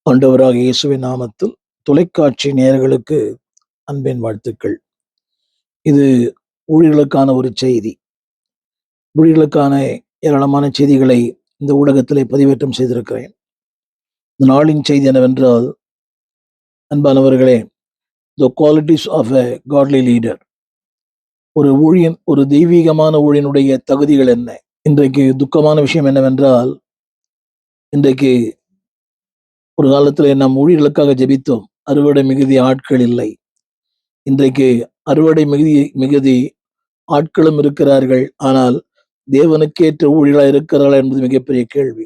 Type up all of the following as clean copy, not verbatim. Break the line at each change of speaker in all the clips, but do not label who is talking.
ஆண்டவராக இயேசுவின் நாமத்தில் தொலைக்காட்சி நேயர்களுக்கு அன்பின் வாழ்த்துக்கள். இது ஊழியர்களுக்கான ஒரு செய்தி. ஊழியர்களுக்கான ஏராளமான செய்திகளை இந்த ஊடகத்திலே பதிவேற்றம் செய்திருக்கிறேன். இந்த நாளின் செய்தி என்னவென்றால், அன்பானவர்களே, the qualities of a godly leader. ஒரு தெய்வீகமான ஊழியனுடைய தகுதிகள் என்ன? இன்றைக்கு துக்கமான விஷயம் என்னவென்றால், இன்றைக்கு ஒரு காலத்தில் நம் ஊழியர்களுக்காக ஜெபித்தோம், அறுவடை மிகுதி ஆட்கள் இல்லை. இன்றைக்கு அறுவடை மிகுதி ஆட்களும் இருக்கிறார்கள், ஆனால் தேவனுக்கேற்ற ஊழியர்களாக இருக்கிறார்கள் என்பது மிகப்பெரிய கேள்வி.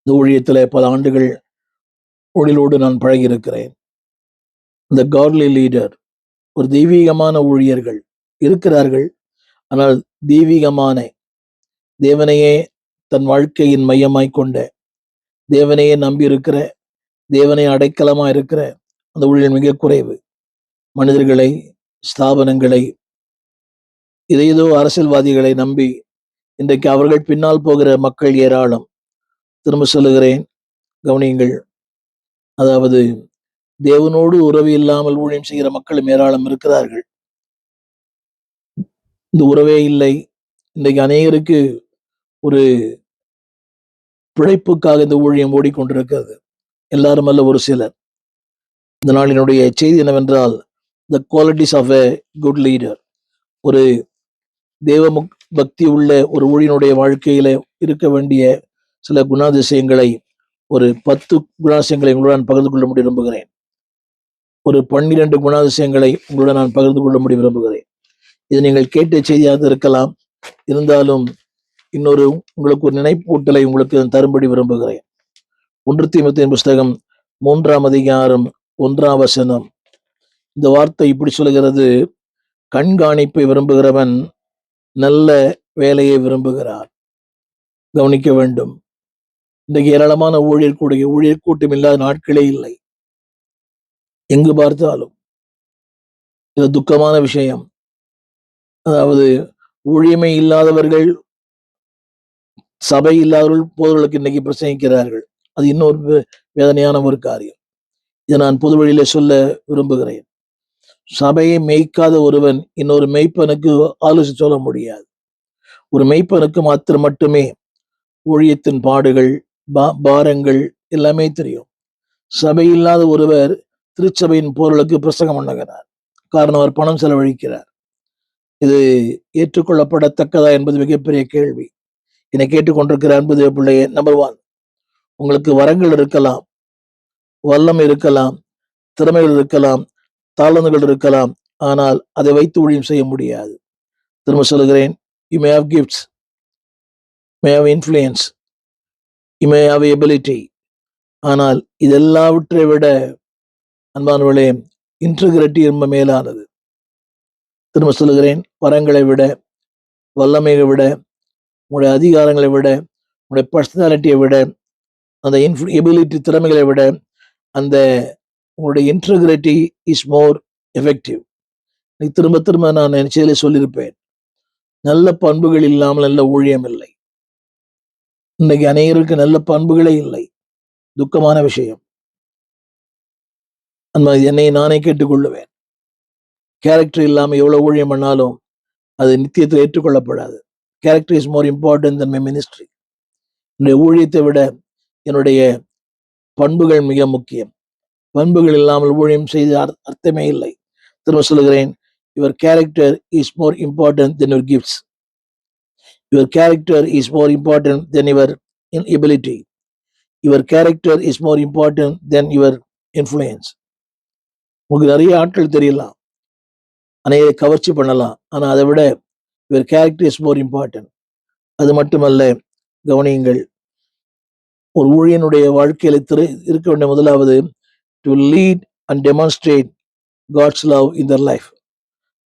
இந்த ஊழியத்தில் பல ஆண்டுகள் ஊழியரோடு நான் பழகி இருக்கிறேன். இந்த காட்லி லீடர், ஒரு தெய்வீகமான ஊழியர்கள் இருக்கிறார்கள், ஆனால் தெய்வீகமான தேவனையே தன் வாழ்க்கையின் மையமாய் கொண்ட, தேவனையே நம்பி இருக்கிற, தேவனை அடைக்கலமா இருக்கிற அந்த ஊழியர் மிக குறைவு. மனிதர்களை, ஸ்தாபனங்களை, ஏதோ அரசியல்வாதிகளை நம்பி இன்றைக்கு அவர்கள் பின்னால் போகிற மக்கள் ஏராளம். திரும்ப சொல்லுகிறேன், கவனியுங்கள். அதாவது தேவனோடு உறவு இல்லாமல் ஊழியம் செய்கிற மக்களும் ஏராளம் இருக்கிறார்கள். இந்த உறவே இல்லை. இன்றைக்கு அநேகருக்கு ஒரு பிழைப்புக்காக இந்த ஊழியம் ஓடிக்கொண்டிருக்கிறது. எல்லாரும் அல்ல, ஒரு சிலர். இந்த நாளினுடைய செய்தி என்னவென்றால், the qualities of a good leader. ஒரு தேவ பக்தி உள்ள ஒரு ஊழியனுடைய வாழ்க்கையில இருக்க வேண்டிய சில குணாதிசயங்களை, ஒரு 10 குணாதிசயங்களை உங்களுடன் பகிர்ந்து கொள்ள விரும்புகிறேன். ஒரு 12 குணாதிசயங்களை உங்களுடன் நான் பகிர்ந்து கொள்ள விரும்புகிறேன். இது நீங்கள் கேட்ட செய்தியாக இருக்கலாம், இருந்தாலும் இன்னொரு உங்களுக்கு ஒரு நினைப்பூட்டலை உங்களுக்கு தரும்படி விரும்புகிறேன். 1 தீமோத்தேயுவின் புஸ்தகம் 3ஆம் அதிகாரம் 1ஆம் வசனம். இந்த வார்த்தை இப்படி சொல்கிறது: கண்காணிப்பை விரும்புகிறவன் நல்ல வேலையை விரும்புகிறார். கவனிக்க வேண்டும். இன்றைக்கு ஏராளமான ஊழியர் கூட்டம் இல்லாத நாட்களே இல்லை. எங்கு பார்த்தாலும் இது துக்கமான விஷயம். அதாவது ஊழியமே இல்லாதவர்கள், சபை இல்லாதவர்கள் போதவர்களுக்கு இன்னைக்கு பிரசங்கிக்கிறார்கள். அது இன்னொரு வேதனையான ஒரு காரியம். இதை நான் பொது வழியில சொல்ல விரும்புகிறேன். சபையை மேய்க்காத ஒருவன் இன்னொரு மெய்ப்பனுக்கு ஆலோசனை சொல்ல முடியாது. ஒரு மெய்ப்பனுக்கு மாத்திரம் மட்டுமே ஊழியத்தின் பாடுகள், பாரங்கள் எல்லாமே தெரியும். சபை இல்லாத ஒருவர் திருச்சபையின் போர்களுக்கு பிரசங்கம் பண்ணுகிறார். காரணம், அவர் பணம் செலவழிக்கிறார். இது ஏற்றுக்கொள்ளப்படத்தக்கதா என்பது மிகப்பெரிய கேள்வி. என்னை கேட்டுக்கொண்டிருக்கிற அன்பு பிள்ளையே, நம்பர் 1, உங்களுக்கு வரங்கள் இருக்கலாம், வல்லம் இருக்கலாம், திறமைகள் இருக்கலாம், தாளந்துகள் இருக்கலாம், ஆனால் அதை வைத்து ஊழியம் செய்ய முடியாது. திரும்ப சொல்லுகிறேன், you may have gifts, may have influence, you may have ability, ஆனால் இதெல்லாவற்றை விட அன்பானவர்களே, இன்டெகிரிட்டி ரொம்ப மேலானது. திரும்ப சொல்லுகிறேன், வரங்களை விட, வல்லமையை விட, உங்களுடைய அதிகாரங்களை விட, உங்களுடைய பர்சனாலிட்டியை விட, அந்த எபிலிட்டி திறமைகளை விட, அந்த உங்களுடைய இன்டெகிரிட்டி இஸ் மோர் எஃபெக்டிவ். திரும்ப திரும்ப நான் என் செயலை சொல்லியிருப்பேன். நல்ல பண்புகள் இல்லாமல் நல்ல ஊழியம் இல்லை. இன்னைக்கு அநேகருக்கு நல்ல பண்புகளே இல்லை. துக்கமான விஷயம். என்னை நானே கேட்டுக்கொள்ளுவேன். கேரக்டர் இல்லாம எவ்வளவு ஊழியம் பண்ணாலும் அது நித்தியத்தில் ஏற்றுக்கொள்ளப்படாது. Character is more important than my ministry. என்னுடைய ஊழியத்தை விட என்னுடைய பண்புகள் மிக முக்கியம். பண்புகள் இல்லாமல் ஊழியம் செய்த அர்த்தமே இல்லை. திரும்ப சொல்லுகிறேன், your character is more important than your gifts. Your character is more important than your ability. Your character is more important than your influence. உங்களுக்கு நிறைய ஆட்கள் தெரியலாம், அநேக கவர்ச்சி பண்ணலாம், ஆனா அதை விட your character is more important. அது மட்டுமல்ல, கவனியுங்கள், ஒரு ஊழியனுடைய வாழ்க்கையில இருக்க வேண்டிய முதலாவது, to lead and demonstrate God's love in their life.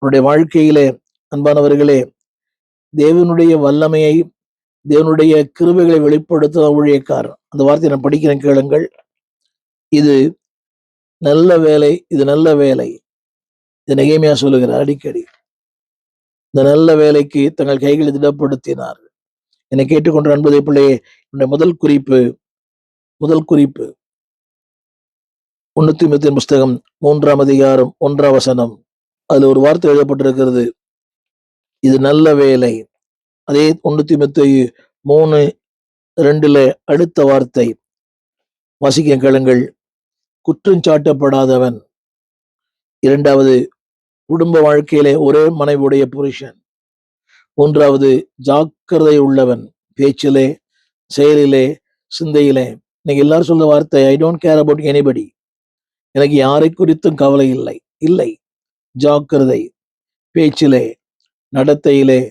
அவருடைய வாழ்க்கையிலே அன்பானவர்களே, தேவனுடைய வல்லமையை, தேவனுடைய கிருபைகளை வெளிப்படுத்த ஊழியக்காரர். அந்த வார்த்தையை நான் படிக்கிறேன், கேளுங்கள். இது நல்ல வேலை, இது நல்ல வேலை. இது நெகேமியா சொல்லுகிறார் அடிக்கடி. இந்த நல்ல வேலைக்கு தங்கள் கைகளை திடப்படுத்தினார்கள். என்னை கேட்டுக்கொண்ட அன்பதை பிள்ளையே, என்னுடைய முதல் குறிப்பு 1 தீமோத்தேயுவின் புஸ்தகம் 3ஆம் அதிகாரம் 1ஆம் வசனம். அதுல ஒரு வார்த்தை எழுதப்பட்டிருக்கிறது, இது நல்ல வேலை. அதே 1 தீமோத்தேயு 3:2 அடுத்த வார்த்தை வாசிக்க கேளுங்கள். குற்றஞ்சாட்டப்படாதவன். இரண்டாவது, குடும்ப வாழ்க்கையிலே ஒரே மனைவியுடைய புருஷன். மூன்றாவது, ஜாக்கிரதை உள்ளவன் பேச்சிலே, செயலிலே, சிந்தையிலே. இன்னைக்கு எல்லாரும் சொல்ற வார்த்தை, I don't care about anybody. எனக்கு யாரை குறித்தும் கவலை இல்லை. இல்லை, ஜாக்கிரதை பேச்சிலே, நடத்தையிலே,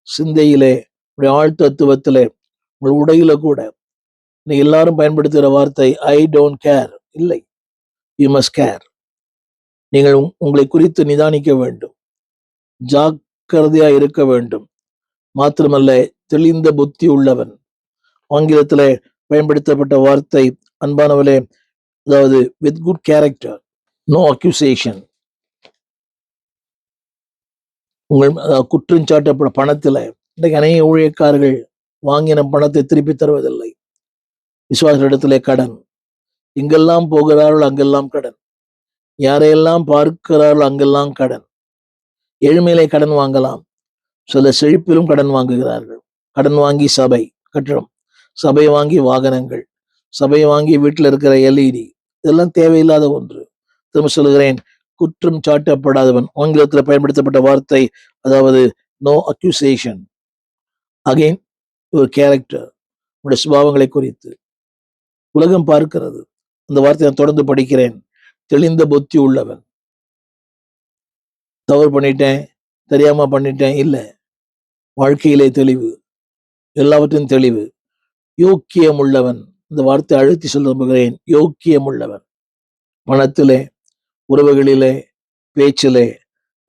சிந்தையிலே, ஆழ் தத்துவத்திலே, உங்கள் உடையில கூட. இன்னைக்கு எல்லாரும் பயன்படுத்துகிற வார்த்தை ஐ டோன்ட் கேர். இல்லை, யூ மஸ்ட் கேர். நீங்கள் உங்களை குறித்து நிதானிக்க வேண்டும், ஜாக்கிரதையா இருக்க வேண்டும். மாத்திரமல்ல, தெளிந்த புத்தி உள்ளவன். ஆங்கிலத்திலே பயன்படுத்தப்பட்ட வார்த்தை அன்பானவளே, அதாவது with good character, no accusation. உங்கள் குற்றஞ்சாட்டப்பட பணத்துல இன்றைக்கு அநேக ஊழியக்காரர்கள் வாங்கின பணத்தை திருப்பி தருவதில்லை. விசுவாசத்திலே கடன். எங்கெல்லாம் போகிறார்கள் அங்கெல்லாம் கடன். யாரையெல்லாம் பார்க்கிறார்கள் அங்கெல்லாம் கடன். ஏழ்மையிலே கடன் வாங்கலாம், சில செழிப்பிலும் கடன் வாங்குகிறார்கள். கடன் வாங்கி சபை கட்டடம், சபை வாங்கி வாகனங்கள், சபை வாங்கி வீட்டில் இருக்கிற எல்இடி, இதெல்லாம் தேவையில்லாத ஒன்று. திரும்ப சொல்லுகிறேன், குற்றம் சாட்டப்படாதவன். ஆங்கிலத்தில் பயன்படுத்தப்பட்ட வார்த்தை, அதாவது நோ அக்யூசேஷன். அகைன் ஒரு கேரக்டர், உடைய சுபாவங்களை குறித்து உலகம் பார்க்கிறது. அந்த வார்த்தையை நான் தொடர்ந்து படிக்கிறேன். தெளிந்த புத்தி உள்ளவன். தவறு பண்ணிட்டேன், தெரியாம பண்ணிட்டேன், இல்லை, வாழ்க்கையிலே தெளிவு, எல்லாவற்றையும் தெளிவு. யோக்கியம் உள்ளவன். இந்த வார்த்தை அழுத்தி சொல்ல விரும்புகிறேன், யோக்கியம் உள்ளவன். பணத்திலே, உறவுகளிலே, பேச்சிலே.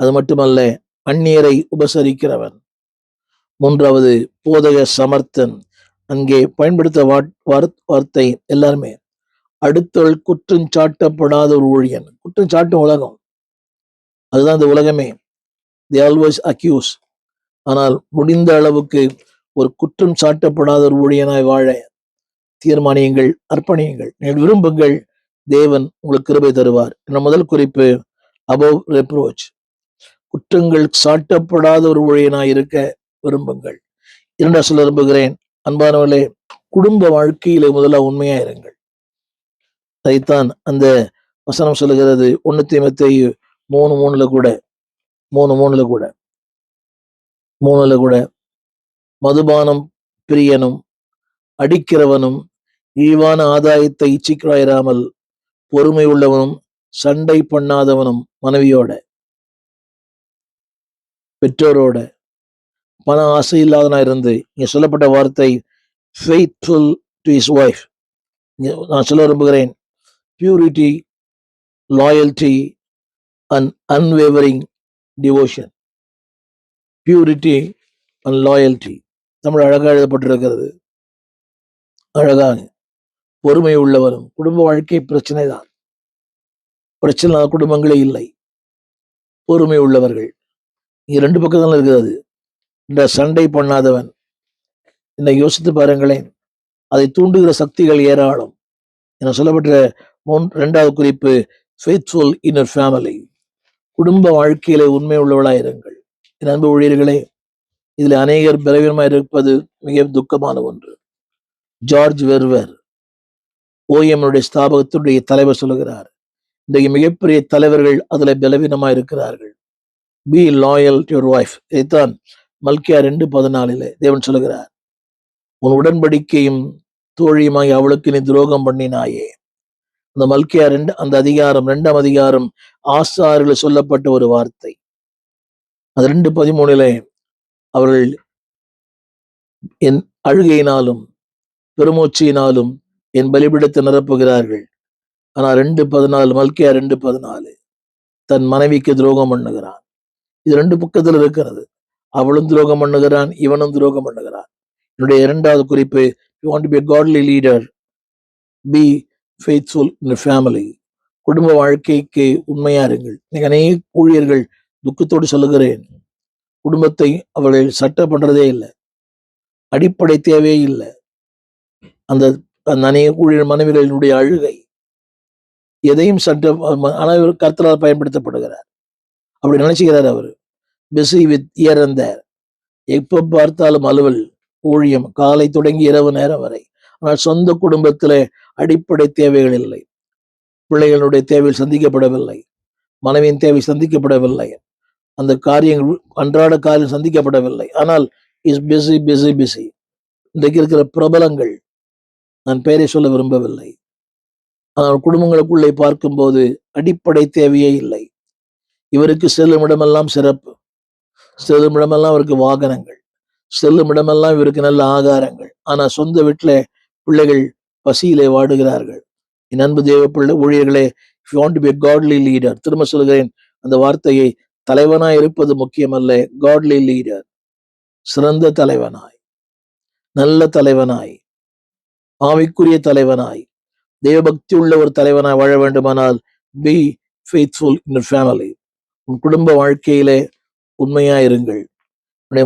அது மட்டுமல்ல, அந்நியரை உபசரிக்கிறவன். மூன்றாவது, போதக சமர்த்தன். அங்கே பயன்படுத்த வார்த்தை எல்லாருமே அடுத்தவள் குற்றம் சாட்டப்படாத ஒரு ஊழியன். குற்றம் சாட்டும் உலகம், அதுதான் இந்த உலகமே. they always accuse. ஆனால் முடிந்த அளவுக்கு ஒரு குற்றம் சாட்டப்படாத ஒரு ஊழியனாய் வாழ தீர்மானியுங்கள், அர்ப்பணியுங்கள், நீங்கள் விரும்புங்கள். தேவன் உங்களுக்கு கிருபை தருவார். முதல் குறிப்பு, above reproach. குற்றங்கள் சாட்டப்படாத ஒரு ஊழியனாய் இருக்க விரும்புங்கள். இரண்டாவது சொல்ல விரும்புகிறேன், அன்பானவர்களே, குடும்ப வாழ்க்கையிலே முதல்ல உண்மையா இருங்கள். அதைத்தான் அந்த வசனம் சொல்லுகிறது. 1 தீமோத்தேயு 3:3 கூட மதுபானம் பிரியனும் அடிக்கிறவனும் இழிவான ஆதாயத்தை இச்சிக்கிறாயிராமல் பொறுமை உள்ளவனும் சண்டை பண்ணாதவனும் மனைவியோட, பெற்றோரோட, பண ஆசை இல்லாதனா இருந்து. இங்க சொல்லப்பட்ட வார்த்தை faithful to his wife. நான் சொல்ல விரும்புகிறேன், purity, loyalty and unwavering devotion. purity and loyalty. Tamil அழகாக எழுதப்பட்டிருக்கிறது. அழகாக பொறுமை உள்ளவரும். குடும்ப வாழ்க்கை பிரச்சனை தான், பிரச்சனை குடும்பங்களே இல்லை. பொறுமை உள்ளவர்கள். இங்க 2 பக்கம் தான் இருக்கிறது. இந்த சண்டை பண்ணாதவன். இன்னைக்கு யோசித்து பாருங்களேன், அதை தூண்டுகிற சக்திகள் ஏராளம். என சொல்லப்பட்ட 2வது குறிப்பு, ஃபெய்த்ஃபுல் இன் யுவர் ஃபேமிலி. குடும்ப வாழ்க்கையில உண்மை உள்ளவளாயிருங்கள். என் அன்பு ஊழியர்களே, இதுல அநேகர் பலவீனமாக இருப்பது மிக துக்கமான ஒன்று. ஜார்ஜ் வெர்வர், ஓஎம்னுடைய ஸ்தாபகத்துடைய தலைவர் சொல்லுகிறார், இன்றைக்கு மிகப்பெரிய தலைவர்கள் அதுல பலவீனமாக இருக்கிறார்கள். B loyal to your wife. இதைத்தான் மல்கியா 2:14 தேவன் சொல்லுகிறார், உன் உடன்படிக்கையும் தோழியுமாய் அவளுக்கு நீ துரோகம் பண்ணினாயே. அந்த மல்கியா அந்த அதிகாரம் 2ஆம் அதிகாரம் ஆசாரிகள் சொல்லப்பட்ட ஒரு வார்த்தை. அது 2:13 அவர்கள் என் அழுகையினாலும் பெருமூச்சியினாலும் என் பலிபீடத்தை நிரப்புகிறார்கள். ஆனா 2:14 மல்கியா 2:14 தன் மனைவிக்கு துரோகம் பண்ணுகிறான். இது 2 பக்கத்தில் இருக்கிறது. அவளும் துரோகம் பண்ணுகிறான், இவனும் துரோகம் பண்ணுகிறான். என்னுடைய 2வது குறிப்பு, you want to be a godly leader, be faithful in the family. குடும்ப வாழ்க்கைக்கு உண்மையா இருங்கள். இன்னைக்கு அநேக ஊழியர்கள், துக்கத்தோடு சொல்லுகிறேன், குடும்பத்தை அவர்கள் சட்ட பண்றதே இல்லை, அடிப்படை தேவையே இல்லை. அந்த அநேக ஊழியர் மனைவிகளினுடைய அழுகை, எதையும் சற்று ஆனா இவர் கர்த்தரால் பயன்படுத்தப்படுகிறார். அப்படி நினைச்சுக்கிறார் அவர். பிஸி வித் இயர் அண்ட் தேர். எப்ப பார்த்தாலும் அலுவல், ஊழியம், காலை தொடங்கி இரவு நேரம் வரை. ஆனால் சொந்த குடும்பத்திலே அடிப்படை தேவைகள் இல்லை. பிள்ளைகளுடைய தேவைகள் சந்திக்கப்படவில்லை. மனைவியின் தேவை சந்திக்கப்படவில்லை. அந்த காரியங்கள் அன்றாட காரியம் சந்திக்கப்படவில்லை. ஆனால் இஸ் பிஸி பிஸி பிஸி. இன்றைக்கு இருக்கிற பிரபலங்கள், நான் பெயரை சொல்ல விரும்பவில்லை, ஆனால் குடும்பங்களுக்குள்ளே பார்க்கும்போது அடிப்படை தேவையே இல்லை. இவருக்கு செல்லும் இடமெல்லாம் சிறப்பு, செல்லும் இடமெல்லாம் அவருக்கு வாகனங்கள், செல்லும் இடமெல்லாம் இவருக்கு நல்ல ஆகாரங்கள். ஆனா சொந்த வீட்டில பிள்ளைகள் பசியிலே வாடுகிறார்கள். என் அன்பு தேவ பிள்ளை ஊழியர்களே, if you want to be a godly leader, திரும்ப சொல்கிறேன் அந்த வார்த்தையை, தலைவனாய் இருப்பது முக்கியமல்ல, godly leader, சிறந்த தலைவனாய், நல்ல தலைவனாய், ஆவிக்குரிய தலைவனாய், தேவபக்தி உள்ள ஒரு தலைவனாய் வாழ வேண்டுமானால் be faithful in your family. உன் குடும்ப வாழ்க்கையிலே உண்மையாயிருங்கள்.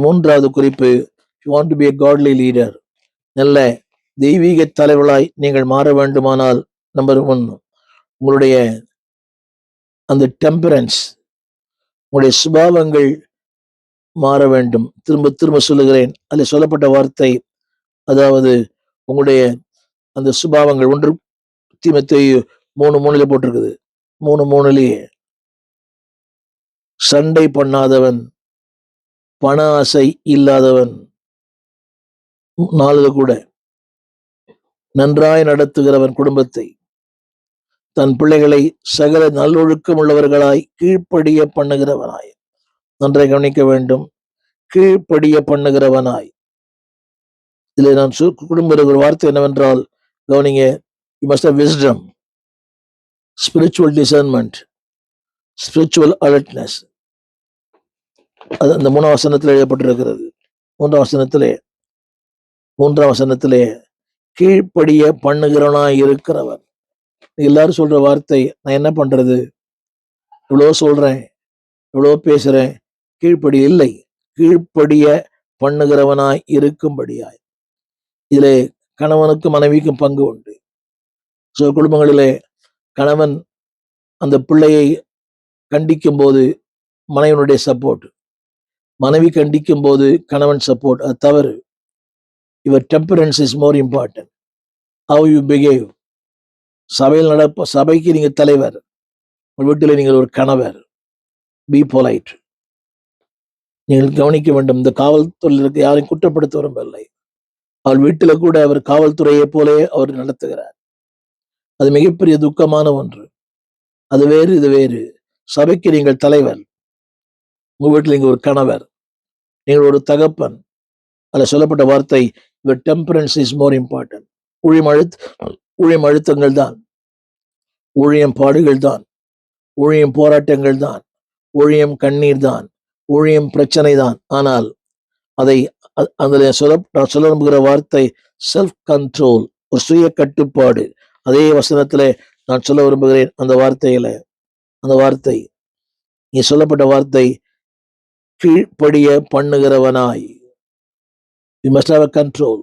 மூன்றாவது குறிப்பு, you want to be a godly leader, நல்ல தெய்வீக தலைவர்களாய் நீங்கள் மாற வேண்டுமானால் நம்பர் 1, உங்களுடைய அந்த டெம்பரன்ஸ், உங்களுடைய சுபாவங்கள் மாற வேண்டும். திரும்ப திரும்ப சொல்லுகிறேன், அதில் சொல்லப்பட்ட வார்த்தை, அதாவது உங்களுடைய அந்த சுபாவங்கள் 1 தீமோத்தேயு 3:3 போட்டிருக்குது. 3:3 சண்டை பண்ணாதவன், பண ஆசை இல்லாதவன், 4 கூட நன்றாய் நடத்துகிறவன் குடும்பத்தை, தன் பிள்ளைகளை சகல நல்லொழுக்கம் உள்ளவர்களாய் கீழ்ப்படிய பண்ணுகிறவனாய். நன்றாய் கவனிக்க வேண்டும், கீழ்ப்படிய பண்ணுகிறவனாய். இதில் நான் குடும்ப ஒரு வார்த்தை என்னவென்றால், கவனிங்க, you must have wisdom, spiritual discernment, spiritual alertness. அது அந்த 3ஆம் வசனத்தில் எழுதப்பட்டிருக்கிறது. 3ஆம் வசனத்திலே கீழ்ப்படிய பண்ணுகிறவனாய் இருக்கிறவன். எல்லாரும் சொல்ற வார்த்தை, நான் என்ன பண்றது, இவ்வளோ சொல்றேன், இவ்வளோ பேசுறேன், கீழ்ப்படி இல்லை, கீழ்ப்படிய பண்ணுகிறவனாய் இருக்கும்படியாய். இதிலே கணவனுக்கும் மனைவிக்கும் பங்கு உண்டு. சில குடும்பங்களிலே கணவன் அந்த பிள்ளையை கண்டிக்கும் போது மனைவனுடைய சப்போர்ட், மனைவி கண்டிக்கும் போது கணவன் சப்போர்ட், அது தவறு. Your temperance is more important. How you behave. சபையில் சபைக்கு நீங்க தலைவர், உங்கள் வீட்டில் நீங்கள் ஒரு கணவர், பி பொலைட். நீங்கள் கவனிக்க வேண்டும், இந்த காவல்துறையிற்கு யாரையும் குற்றப்படுத்த விரும்பவில்லை. அவர் வீட்டில் கூட அவர் காவல்துறையை போலே அவர் நடத்துகிறார். அது மிகப்பெரிய துக்கமான ஒன்று. அது வேறு, இது வேறு. சபைக்கு நீங்கள் தலைவர், உங்க வீட்டில் நீங்க ஒரு கணவர், நீங்கள் ஒரு தகப்பன். அதில் சொல்லப்பட்ட வார்த்தை, your temperance is more important. ஊழியம் அழுத்தங்கள் தான், ஊழியம் பாடுகள் தான், ஊழியம் போராட்டங்கள் தான், ஊழியம் கண்ணீர் தான், ஊழியம் பிரச்சனை தான். ஆனால் அதை அதில் நான் சொல்ல விரும்புகிற வார்த்தை செல்ஃப் கண்ட்ரோல், ஒரு சுய கட்டுப்பாடு. அதே வசனத்திலே நான் சொல்ல விரும்புகிறேன், அந்த வார்த்தை நீ சொல்லப்பட்ட வார்த்தை, கீழ்ப்படிய பண்ணுகிறவனாய். You must have a control.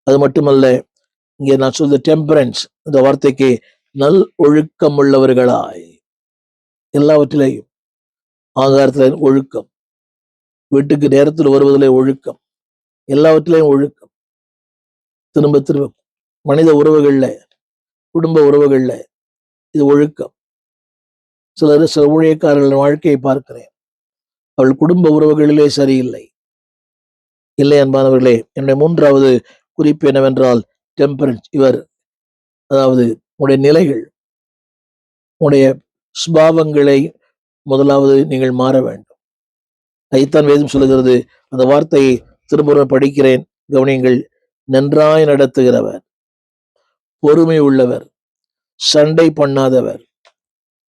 அது மட்டுமல்ல, இங்கே நான் சொல்ற டெம்பரன்ஸ், இந்த வார்த்தைக்கு நல் ஒழுக்கம் உள்ளவர்களாய். எல்லாவற்றிலையும், ஆகாரத்தில் ஒழுக்கம், வீட்டுக்கு நேரத்தில் வருவதிலே ஒழுக்கம், எல்லாவற்றிலையும் ஒழுக்கம். திரும்ப திரும்ப மனித உறவுகள்ல, குடும்ப உறவுகள்ல இது ஒழுக்கம். சில ஊழியக்காரர்கள் வாழ்க்கையை பார்க்கிறேன், அவள் குடும்ப உறவுகளிலே சரியில்லை. இல்லை அன்பானவர்களே, என்னுடைய 3வது குறிப்பு என்னவென்றால் டெம்பரன்ஸ். அதாவது உங்களுடைய நிலைகள், உங்களுடைய சுபாவங்களை முதலாவது நீங்கள் மாற வேண்டும். அதைத்தான் வேதம் சொல்லுகிறது. அந்த வார்த்தையை திரும்ப படிக்கிறேன், கவனியங்கள். நன்றாய் நடத்துகிறவர், பொறுமை உள்ளவர், சண்டை பண்ணாதவர்.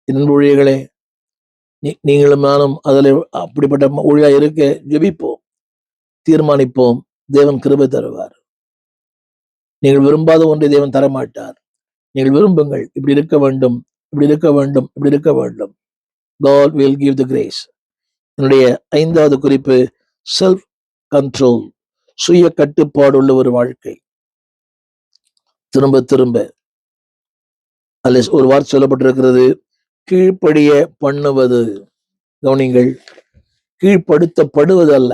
என் ஊழியர்களே, நீங்களும் நானும் அதில் அப்படிப்பட்ட ஊழியா இருக்க ஜெபிப்போம், தீர்மானிப்போம். தேவன் கிருபை தருவார். நீங்கள் விரும்பாத ஒன்றை தேவன் தரமாட்டார். நீங்கள் விரும்புங்கள், இப்படி இருக்க வேண்டும், இப்படி இருக்க வேண்டும், இப்படி இருக்க வேண்டும். God will give the grace. என்னுடைய 5வது குறிப்பு செல்ஃப் கண்ட்ரோல், சுய கட்டுப்பாடு உள்ள ஒரு வாழ்க்கை. திரும்ப திரும்ப அல்ல ஒரு வார்த்தை சொல்லப்பட்டிருக்கிறது, கீழ்ப்படிய பண்ணுவது. கவனிங்கள், கீழ்ப்படுத்தப்படுவது அல்ல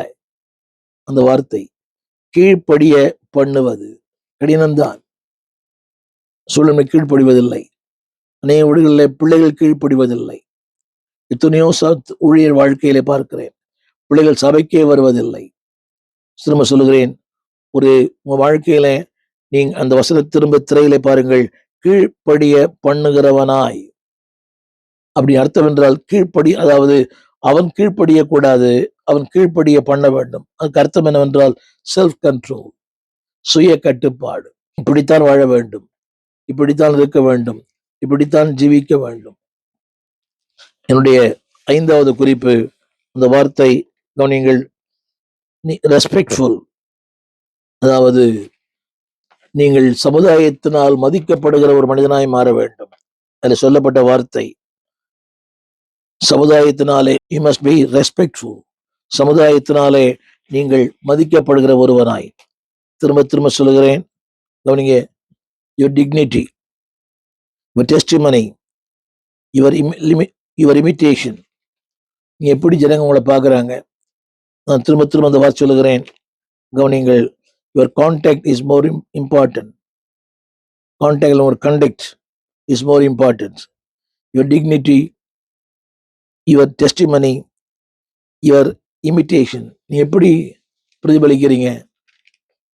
அந்த வார்த்தை, கீழ்ப்படிய பண்ணுவது. கடினம்தான், சூழ்நிலை கீழ்ப்படிவதில்லை. அநேக வீடுகளில் பிள்ளைகள் கீழ்ப்படிவதில்லை. எத்தனையோ ஊழியர் வாழ்க்கையிலே பார்க்கிறேன், பிள்ளைகள் சபைக்கே வருவதில்லை. திரும்ப சொல்லுகிறேன், ஒரு வாழ்க்கையில நீங்க அந்த வசன திரும்ப திரையிலே பாருங்கள், கீழ்ப்படிய பண்ணுகிறவனாய். அப்படி அர்த்தம் என்றால் கீழ்ப்படி, அதாவது அவன் கீழ்ப்படிய கூடாது, அவன் கீழ்ப்படிய பண்ண வேண்டும். அதுக்கு அர்த்தம் என்னவென்றால் செல்ஃப் கண்ட்ரோல், சுய கட்டுப்பாடு. இப்படித்தான் வாழ வேண்டும், இப்படித்தான் இருக்க வேண்டும், இப்படித்தான் ஜீவிக்க வேண்டும். என்னுடைய 5வது குறிப்பு, அந்த வார்த்தை கவனிங்கள், ரெஸ்பெக்ட்ஃபுல். அதாவது நீங்கள் சமுதாயத்தினால் மதிக்கப்படுகிற ஒரு மனிதனாய் மாற வேண்டும். அதில் சொல்லப்பட்ட வார்த்தை, சமுதாயத்தினாலே யூ மஸ்ட் பி ரெஸ்பெக்ட்ஃபுல். சமுதாயத்தினாலே நீங்கள் மதிக்கப்படுகிற ஒருவனாய். திரும்ப திரும்ப சொல்லுகிறேன், கவனிங்க, your dignity, your testimony, your imitation. நீ எப்படி ஜனங்க உங்களை பார்க்குறாங்க. நான் திரும்ப திரும்ப அந்த வார்த்தை சொல்லுகிறேன், கவனிங்கள், your contact is more important. Contact ஒரு conduct is more important. Your dignity, your testimony, your imitation. நீ எப்படி பிரதிபலிக்கிறீங்க?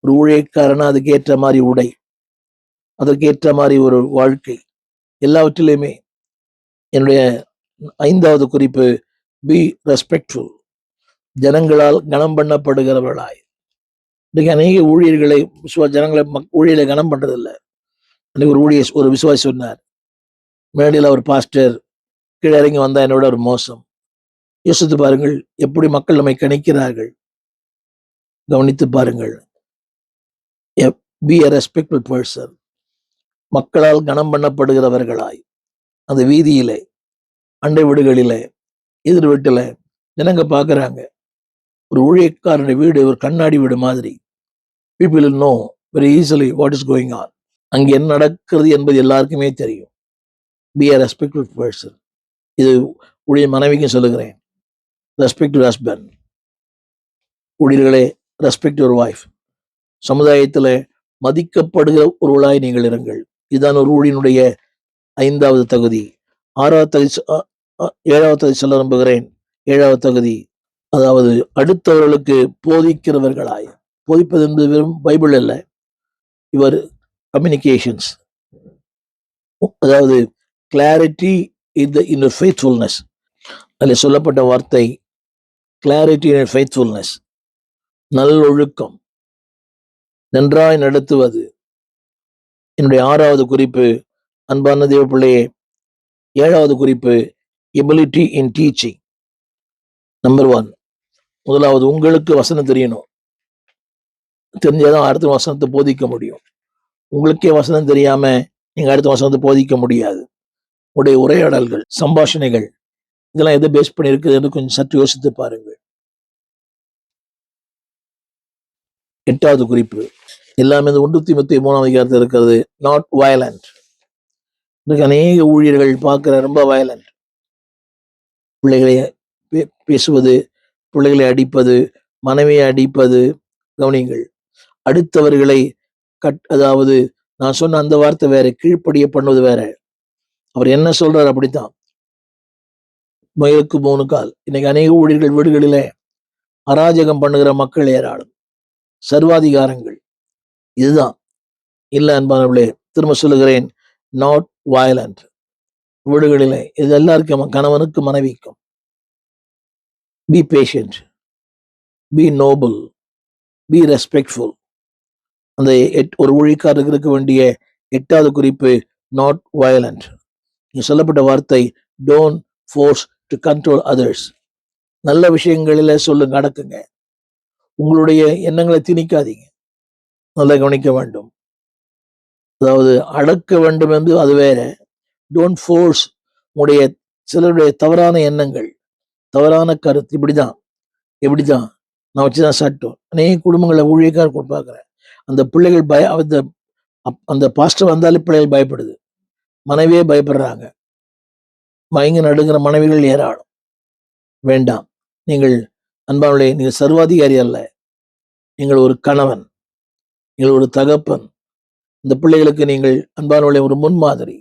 ஒரு ஊழியக்காரனா அதுக்கு ஏற்ற மாதிரி உடை, அதற்கேற்ற மாதிரி ஒரு வாழ்க்கை, எல்லாவற்றிலையுமே. என்னுடைய 5வது குறிப்பு, பி ரெஸ்பெக்ட்ஃபுல். ஜனங்களால் கனம் பண்ணப்படுகிறவர்களாய். இன்னைக்கு அநேக ஊழியர்களை ஜனங்களை ஊழியர்களை கனம் பண்றதில்லை. அன்னைக்கு ஒரு விசுவாசி சொன்னார், மேடையில் ஒரு பாஸ்டர் கீழே இறங்கி வந்தா என்னோட ஒரு மோசம். யோசித்து பாருங்கள், எப்படி மக்கள் நம்மை கணிக்கிறார்கள். கவனித்து பாருங்கள். Be a respectful person. மக்களால் கனம் பண்ணப்படுகிறவர்களாய் அந்த வீதியிலே, அண்டை வீடுகளிலே, எதிர் வீட்டில் ஜனங்க பார்க்குறாங்க. ஒரு ஊழியக்காரனுடைய வீடு ஒரு கண்ணாடி வீடு மாதிரி. People will know very easily what is going on. அங்கே என்ன நடக்கிறது என்பது எல்லாருக்குமே தெரியும். Be a respectful person. இது ஊழிய மனைவிக்கும் சொல்லுகிறேன், ரெஸ்பெக்ட் யுவர் ஹஸ்பண்ட். ஊழியர்களே, ரெஸ்பெக்ட் யுவர் வைஃப். சமுதாயத்தில் மதிக்கப்படுகிற ஒருவளாய் நீங்கள் இருங்கள். இதுதான் ஒரு ஊழியனுடைய 5வது தகுதி. 7வது தகுதி சொல்ல நம்புகிறேன். 7வது தகுதி, அதாவது அடுத்தவர்களுக்கு போதிக்கிறவர்களாய். போதிப்பது என்பது வெறும் பைபிள் அல்ல, யுவர் கம்யூனிகேஷன்ஸ். அதாவது கிளாரிட்டி இன் ஃபெய்த்ஃபுல்னஸ். அதில் சொல்லப்பட்ட வார்த்தை கிளாரிட்டி இன் ஃபெய்த்ஃபுல்னஸ். நல்லொழுக்கம், நன்றாய் நடத்துவது. என்னுடைய 6வது குறிப்பு, அன்பான தேவ பிள்ளையே, 7வது குறிப்பு, எபிலிட்டி இன் டீச்சிங். நம்பர் 1, முதலாவது உங்களுக்கு வசனம் தெரியணும். தெரிஞ்சாதான் அடுத்த வசனத்தை போதிக்க முடியும். உங்களுக்கே வசனம் தெரியாம நீங்க அடுத்த வசனத்தை போதிக்க முடியாது. உடைய உரையாடல்கள், சம்பாஷணைகள், இதெல்லாம் எதை பேஸ் பண்ணி இருக்குது என்று கொஞ்சம் சற்று யோசித்து பாருங்கள். 8வது குறிப்பு, எல்லாமே இந்த 1 தீமோத்தேயு 3 இருக்கிறது, நாட் வயலண்ட். இன்னைக்கு அநேக ஊழியர்கள் பார்க்கிற ரொம்ப வயலண்ட். பிள்ளைகளை பேசுவது, பிள்ளைகளை அடிப்பது, மனைவியை அடிப்பது. கவனிங்கள், அடுத்தவர்களை அதாவது நான் சொன்ன அந்த வார்த்தை வேற, கீழ்ப்படிய பண்ணுவது வேற. அவர் என்ன சொல்றாரு அப்படித்தான். முயலுக்கு 3 கால். இன்னைக்கு அநேக ஊழியர்கள் வீடுகளிலே அராஜகம் பண்ணுகிற மக்கள் ஏராளம், சர்வாதிகாரங்கள். இதுதான் இல்ல அன்பானவர்களே, திரும்ப சொல்லுகிறேன், நாட் வயலண்ட். வீடுகளிலே இது எல்லாருக்கும், கணவனுக்கு மனைவிக்கும். Be patient, be noble, be respectful. அந்த ஒரு ஊழியக்காரருக்கு இருக்க வேண்டிய 8வது குறிப்பு, நாட் வயலண்ட். இங்க சொல்லப்பட்ட வார்த்தை, don't force to control others. நல்ல விஷயங்களில சொல்லுங்க, அடக்குங்க. உங்களுடைய எண்ணங்களை திணிக்காதீங்க. நல்லா கவனிக்க வேண்டும். அதாவது அடக்க வேண்டும் என்று அது வேற. Don't force. உங்களுடைய சிலருடைய தவறான எண்ணங்கள், தவறான கருத்து, இப்படிதான் நான் வச்சுதான் சட்டம். அநேக குடும்பங்களை ஊழியக்கார பார்க்கிறேன். அந்த பிள்ளைகள் அந்த பாஸ்டர் வந்தாலே பிள்ளைகள் பயப்படுது. மனைவியே பயப்படுறாங்க. மயங்கி நடுங்கிற மனைவிகள் ஏராளம். வேண்டாம். நீங்கள் அன்பானவர்களே, நீங்கள் சர்வாதிகாரி அல்ல. நீங்கள் ஒரு கணவன், நீங்கள் ஒரு தகப்பன். இந்த பிள்ளைகளுக்கு நீங்கள் அன்பானவர்களே ஒரு முன்மாதிரி.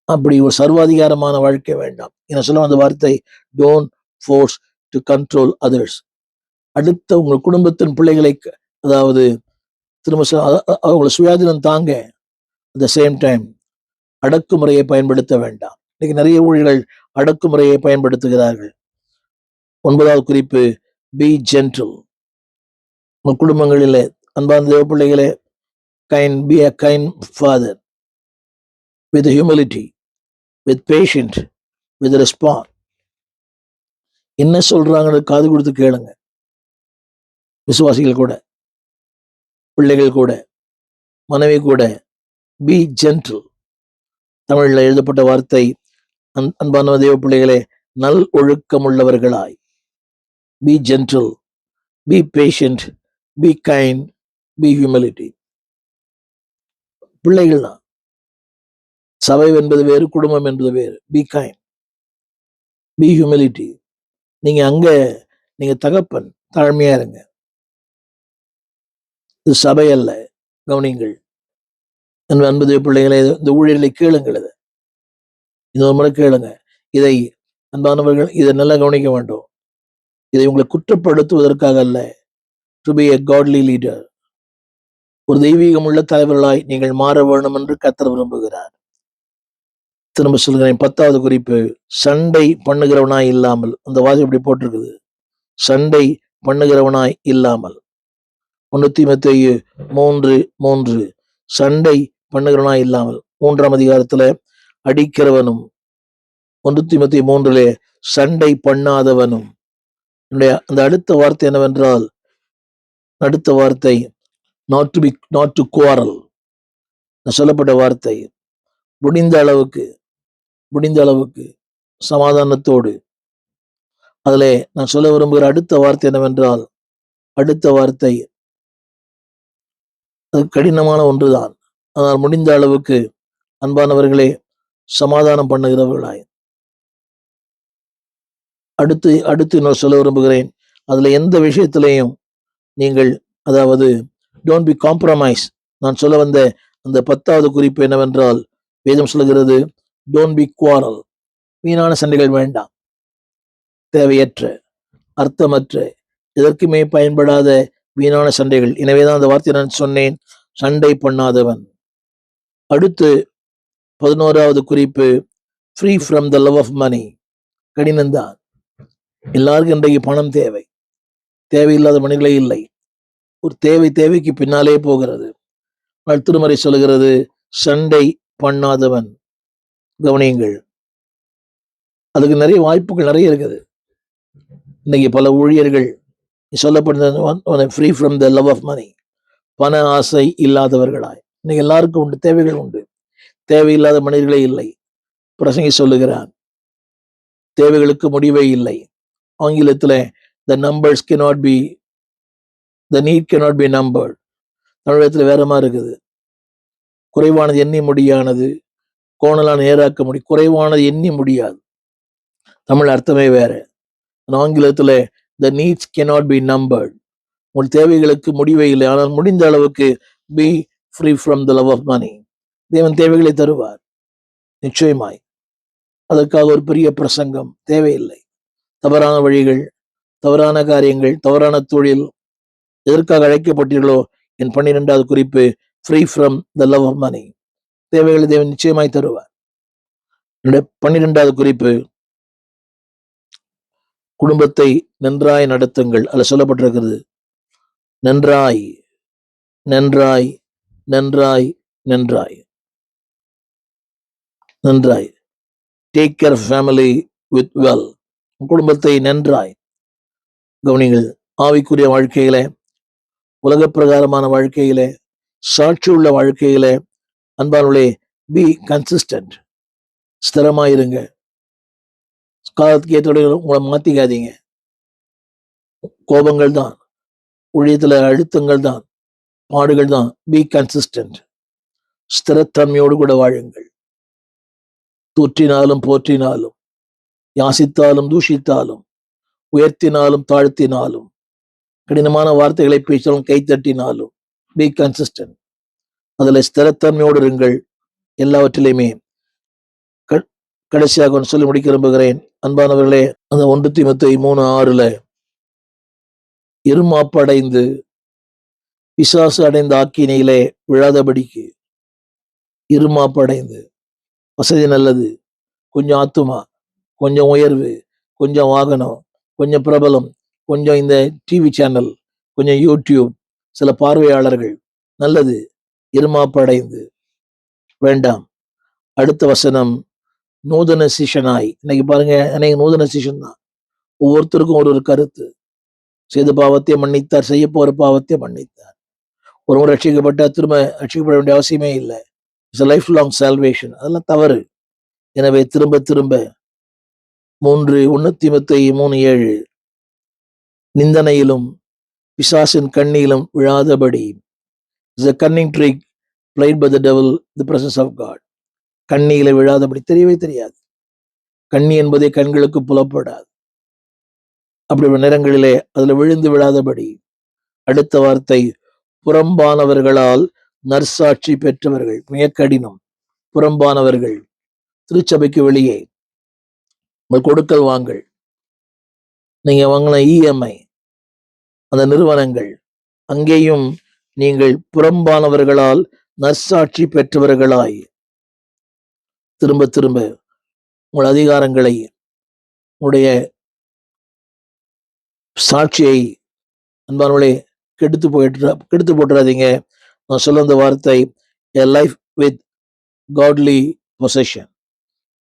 அப்படி ஒரு சர்வாதிகாரமான வாழ்க்கை வேண்டாம். என்ன சொல்ல அந்த வார்த்தை, don't force to control others. அடுத்த உங்கள் குடும்பத்தின் பிள்ளைகளை, அதாவது திரும்ப அவங்களை சுயாதீனம் தாங்க. அட் த சேம் டைம் அடக்குமுறையை பயன்படுத்த வேண்டாம். இன்னைக்கு நிறைய ஊழியர்கள் அடக்குமுறையை பயன்படுத்துகிறார்கள். 9வது குறிப்பு, பி ஜென்டில். உங்கள் குடும்பங்களிலே அன்பான தேவ பிள்ளைகளே, B a kind father with humility, with patience, with respect. என்ன சொல்றாங்கன்னு காது கொடுத்து கேளுங்க. விசுவாசிகள் கூட, பிள்ளைகள் கூட, மனைவி கூட. Be gentle. தமிழில் எழுதப்பட்ட வார்த்தை, அன்பான தேவ பிள்ளைகளே, நல் ஒழுக்கம் உள்ளவர்களாய். Be gentle, be patient, be kind, be humility. பிள்ளைகள் தான். சபை என்பது வேறு, குடும்பம் என்பது வேறு. Be kind, be humility. நீங்க தகப்பன், தாழ்மையா இருங்க. இது சபை அல்ல. கவனிங்கள் அன்பு பிள்ளைகளை, இந்த ஊழியர்களை கேளுங்கள். இது ஒரு முறை கேளுங்க. இதை அன்பானவர்கள் இதை நல்லா கவனிக்க வேண்டும். இதை உங்களை குற்றப்படுத்துவதற்காக அல்ல. To be a godly leader. ஒரு தெய்வீகம் உள்ள தலைவர்களாய் நீங்கள் மாற வேண்டும் என்று கர்த்தர் விரும்புகிறார். திரும்ப சொல்கிறேன். 10வது குறிப்பு, சண்டை பண்ணுகிறவனாய் இல்லாமல். அந்த வாசகம் இப்படி போட்டிருக்குது, சண்டை பண்ணுகிறவனாய் இல்லாமல். 1 தீமோத்தேயு 3:3. சண்டை பண்ணுகிறவனாய் இல்லாமல். 3ஆம் அதிகாரத்துல அடிக்கிறவனும், 1 தீமோத்தேயு 3 சண்டை பண்ணாதவனும். அந்த அடுத்த வார்த்தை என்னவென்றால், அடுத்த வார்த்தை not to quarrel. சொல்லப்பட்ட வார்த்தை முடிந்த அளவுக்கு சமாதானத்தோடு. அதிலே நான் சொல்ல விரும்புகிற அடுத்த வார்த்தை என்னவென்றால், அடுத்த வார்த்தை அது கடினமான ஒன்றுதான். ஆனால் முடிந்த அளவுக்கு அன்பானவர்களே சமாதானம் பண்ணுகிறவர்களாய். அடுத்து நான் சொல்ல விரும்புகிறேன், அதுல எந்த விஷயத்திலையும் நீங்கள், அதாவது டோன்ட் பி காம்ப்ரமைஸ். நான் சொல்ல வந்த அந்த 10வது குறிப்பு என்னவென்றால், வேதம் சொல்லுகிறது, டோன்ட் பி குவாரல். வீணான சண்டைகள் வேண்டாம். தேவையற்ற, அர்த்தமற்ற, எதற்குமே பயன்படாத வீணான சண்டைகள். எனவேதான் அந்த வார்த்தையை நான் சொன்னேன், சண்டை பண்ணாதவன். அடுத்து 11வது குறிப்பு, free from the love of money. கடினம்தான். எல்லாருக்கும் இன்றைக்கு பணம் தேவை. தேவையில்லாத மனிதர்களே இல்லை. ஒரு தேவைக்கு பின்னாலே போகிறது. திருமறை சொல்லுகிறது, சண்டை பண்ணாதவன். கவனியுங்கள், அதுக்கு நிறைய வாய்ப்புகள் நிறைய இருக்குது. இன்னைக்கு பல ஊழியர்கள் சொல்லப்படுறது free from the love of money. பண ஆசை இல்லாதவர்களாய். இன்னைக்கு எல்லாருக்கும் உண்டு, தேவைகள் உண்டு. தேவையில்லாத மனிதர்களே இல்லை. பிரசங்கி சொல்லுகிறான், தேவைகளுக்கு முடிவே இல்லை. ஆங்கிலத்தில் the numbers cannot be, the need cannot be numbered. தமிழகத்தில் வேற மாதிரி இருக்குது. குறைவானது எண்ணி முடியானது, கோணலான நேராக்க முடியும். குறைவானது எண்ணி முடியாது. தமிழ் அர்த்தமே வேற. ஆங்கிலத்தில் the needs cannot be numbered. உங்கள் தேவைகளுக்கு முடிவே இல்லை. ஆனால் முடிந்த அளவுக்கு be free from the love of money. தேவன் தேவைகளை தருவார் நிச்சயமாய். அதற்காக ஒரு பெரிய பிரசங்கம் தேவையில்லை. தவறான வழிகள், தவறான காரியங்கள், தவறான தொழில், எதற்காக அழைக்கப்பட்டீர்களோ, என் 12வது குறிப்பு, free from the love of money. தேவைகளை தேவன் நிச்சயமாய் தருவார். என்னுடைய 12வது குறிப்பு, குடும்பத்தை நன்றாய் நடத்துங்கள். அதில் சொல்லப்பட்டிருக்கிறது, நன்றாய் நன்றாய் நன்றாய் நன்றாய் நன்றாய். Take care family with well. குடும்பத்தை நன்றாய் கவனிங்கள். ஆவிக்குரிய வாழ்க்கையில, உலக பிரகாரமான வாழ்க்கையில, சாட்சி உள்ள வாழ்க்கையில, அன்பானுள்ளே பி கன்சிஸ்டன்ட். ஸ்திரமாயிருங்க. காலத்துக்கு ஏற்றோட உங்களை மாத்திக்காதீங்க. கோபங்கள் தான், ஊழியத்துல அழுத்தங்கள் தான், பாடுகள் தான். Be consistent. ஸ்திரத்தன்மையோடு கூட வாழுங்கள். தூற்றினாலும் போற்றினாலும், யாசித்தாலும் தூஷித்தாலும், உயர்த்தினாலும் தாழ்த்தினாலும், கடினமான வார்த்தைகளை பேசினாலும் கைத்தட்டினாலும், பி கன்சிஸ்டன்ட். அதுல ஸ்திரத்தன்மையோடு இருங்கள். எல்லாவற்றிலையுமே கடைசியாக ஒன்று சொல்லி முடிக்க விரும்புகிறேன். அன்பானவர்களே, அந்த 1 தீமோத்தேயு 3:6 இருமாப்படைந்து பிசாசு அடைந்த ஆக்கினையிலே விழாதபடிக்கு. இருமாப்படைந்து, வசதி நல்லது, கொஞ்சம் ஆத்துமா, கொஞ்சம் உயர்வு, கொஞ்சம் வாகனம், கொஞ்சம் பிரபலம், கொஞ்சம் இந்த டிவி சேனல், கொஞ்சம் யூடியூப், சில பார்வையாளர்கள், நல்லது. இருமாப்படைந்து வேண்டாம். அடுத்த வசனம், நூதன சிஷனாய். இன்னைக்கு பாருங்க, அநேக நூதன சிஷன் தான். ஒவ்வொருத்தருக்கும் ஒரு கருத்து. செய்த பாவத்தை மன்னித்தார், செய்ய போற பாவத்தை மன்னித்தார். ஒரு முறை ரட்சிக்கப்பட்டா திரும்ப ரட்சிக்கப்பட வேண்டிய அவசியமே இல்லை. It's life long salvation. அதெல்லாம் தவறு. எனவே திரும்ப திரும்ப 1 தீமோத்தேயு 3:7 நிந்தனையிலும் பிசாசின் கண்ணியிலும் விழாதபடி. It's a cunning trick played by the devil in the presence of God. கண்ணியில விழாதபடி. தெரியவே தெரியாது. கண்ணி என்பதே கண்களுக்கு புலப்படாது. அப்படி நேரங்களிலே அதுல விழுந்து விழாதபடி. அடுத்த வார்த்தை, புறம்பானவர்களால் நற்சாட்சி பெற்றவர்கள். மிக கடினம். புறம்பானவர்கள், திருச்சபைக்கு வெளியே உங்கள் கொடுக்கல் வாங்கல், நீங்க வாங்கின இஎம்ஐ, அந்த நிறுவனங்கள், அங்கேயும் நீங்கள் புறம்பானவர்களால் நற்சாட்சி பெற்றவர்களாய் திரும்ப திரும்ப உங்கள் அதிகாரங்களை, உங்களுடைய சாட்சியை அன்பானவர்களே கெடுத்து போட்டுறாதீங்க. நான் சொல்ல அந்த வார்த்தை, a life with godly possession.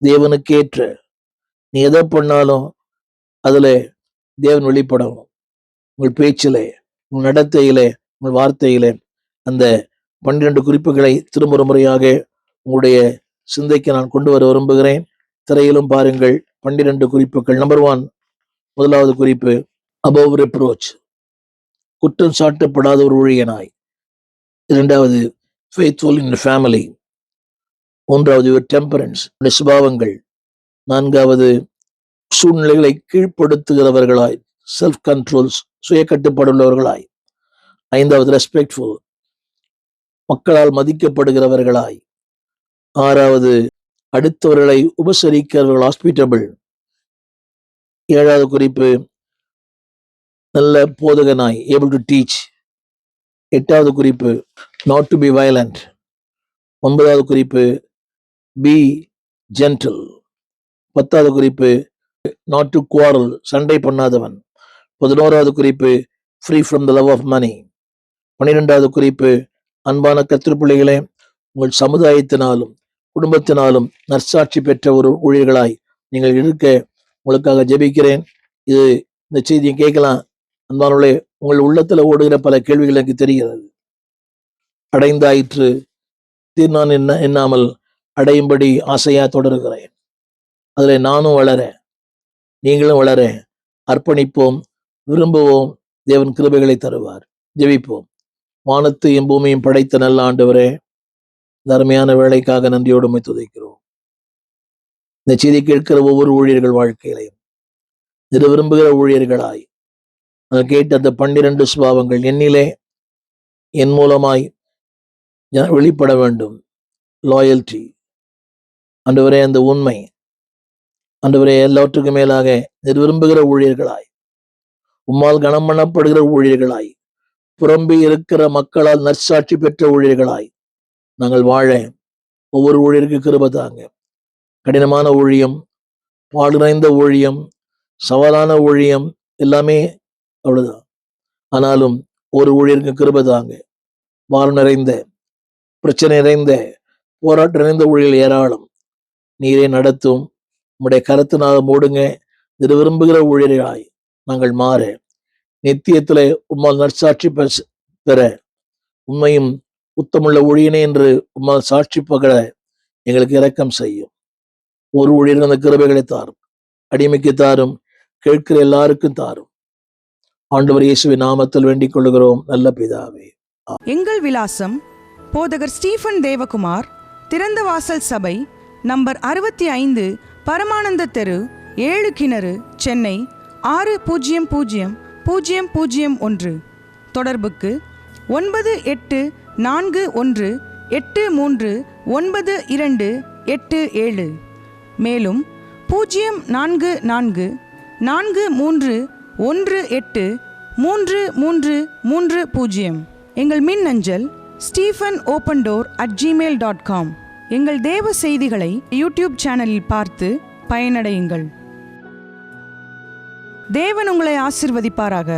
தேவனுக்கேற்ற, நீ எதை பண்ணாலும் அதுல தேவன் வெளிப்படணும். உங்கள் பேச்சிலே, உங்கள் நடத்தையிலே, உங்கள் வார்த்தையிலே. அந்த 12 குறிப்புகளை திரும்ப ஒரு முறையாக உங்களுடைய சிந்தைக்கு நான் கொண்டு வர விரும்புகிறேன். திரையிலும் பாருங்கள் 12 குறிப்புகள். நம்பர் 1, முதலாவது குறிப்பு, above reproach, குற்றம் சாட்டப்படாத ஒரு ஊழியனாய். 2வது, faithful in the family. 3வது, your temperance, சுபாவங்கள். 4வது, சூழ்நிலைகளை கீழ்ப்படுத்துகிறவர்களாய், செல்ஃப் கண்ட்ரோல்ஸ், சுய கட்டுப்பாடுள்ளவர்களாய். 5வது, ரெஸ்பெக்ட்ஃபுல், மக்களால் மதிக்கப்படுகிறவர்களாய். 6வது, அடுத்தவர்களை உபசரிக்கிறவர்கள், ஹாஸ்பிட்டபிள். 7வது குறிப்பு, நல்ல போதகனாய், ஏபிள் டு டீச். 8வது குறிப்பு, நாட் டு பி வயலண்ட். 9வது குறிப்பு, பி ஜென்டில். 10வது குறிப்பு, நாட் டு குவாரல், சண்டை பண்ணாதவன். 11வது குறிப்பு, free from the love of money. 12வது குறிப்பு, அன்பான கர்த்தர் பிள்ளைகளே, உங்கள் சமுதாயத்தினாலும் குடும்பத்தினாலும் நற்சாட்சி பெற்ற ஒரு ஊழியர்களாய் நீங்கள் இருக்க உங்களுக்காக ஜெபிக்கிறேன். இந்த செய்தியை கேட்கலாம். அன்பானவர்களே, உங்கள் உள்ளத்துல ஓடுகிற பல கேள்விகள் எனக்கு தெரிகிறது. அடைந்தாயிற்று, தீர்மானம் எண்ணாமல் அடையும்படி ஆசையா தொடர்கிறேன். அதுல நானும் வளர, நீங்களும் வளர அர்ப்பணிப்போம், விரும்புவோம். தேவன் கிருபைகளை தருவார். ஜெபிப்போம். வானத்தையும் பூமியும் படைத்த நல்ல ஆண்டவரே, இந்த அருமையான வேலைக்காக நன்றியோடு உம்மை துதிக்கிறோம். இந்த செய்தி கேட்கிற ஒவ்வொரு ஊழியர்கள் வாழ்க்கையிலையும் இது விரும்புகிற ஊழியர்களாய் கேட்ட அந்த 12 சுபாவங்கள் என்னிலே, என் மூலமாய் வெளிப்பட வேண்டும். லாயல்டி ஆண்டவரே, அந்த உண்மை ஆண்டவரே, எல்லாவற்றுக்கும் மேலாக இது விரும்புகிற ஊழியர்களாய், உம்மால் கனம் பண்ணப்படுகிற ஊழியர்களாய், புறம்பே இருக்கிற மக்களால் நற்சாட்சி பெற்ற ஊழியர்களாய் நாங்கள் வாழ ஒவ்வொரு ஊழியருக்கு கிருபை தாங்க. கடினமான ஊழியம், பாடு நிறைந்த ஊழியம், சவாலான ஊழியம் எல்லாமே அவ்வளவுதான். ஆனாலும் ஒரு ஊழியருக்கு கிருபை தாங்க. பாரம் நிறைந்த, பிரச்சனை நிறைந்த, போராட்டம் நிறைந்த ஊழியர்கள் ஏராளம். நீரே நடத்தும். உம்முடைய கரத்தினால் மூடுங்க. இது விரும்புகிற ஊழியர்களாய் நாங்கள் மாற, நித்தியத்திலே உம்மால் நற்சாட்சி பெற, உண்மையும் உத்தமுள்ள ஊழியனே என்று உம்மால் சாட்சி பகர எங்களுக்கு இரக்கம் செய்யும். ஒரு ஊழியர் அந்த கிருபைகளை தாரும், அடிமைக்கு தாரும், கேட்கிற எல்லாருக்கும் தாரும். ஆண்டவர் இயேசுவின் நாமத்தில் வேண்டிக் கொள்கிறோம் நல்ல பிதாவே.
எங்கள் விலாசம்: போதகர் ஸ்டீபன் தேவகுமார், திறந்த வாசல் சபை, நம்பர் 65, பரமானந்த தெரு, 7 கிணறு, சென்னை 600001. தொடர்புக்கு 9841839287. மேலும் 0444183330. எங்கள் மின்னஞ்சல் stephen.opendoor@gmail.com. எங்கள் தேவ செய்திகளை யூடியூப் சேனலில் பார்த்து பயனடையுங்கள். தேவன் உங்களை ஆசீர்வதிப்பாராக.